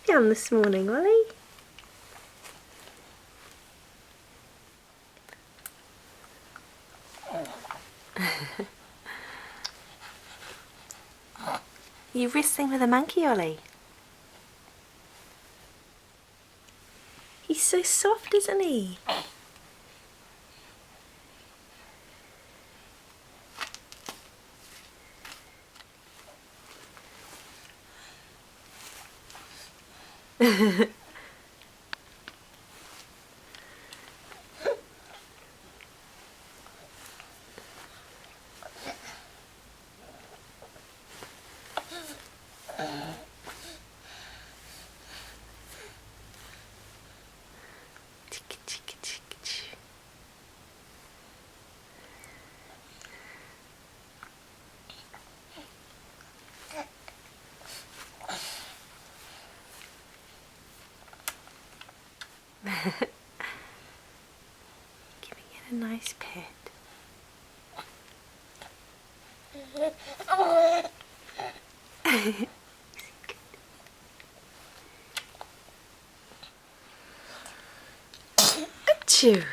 you on this morning, Ollie? You wrestling with a monkey, Ollie? He's so soft, isn't he? Giving it a nice pet. Achoo!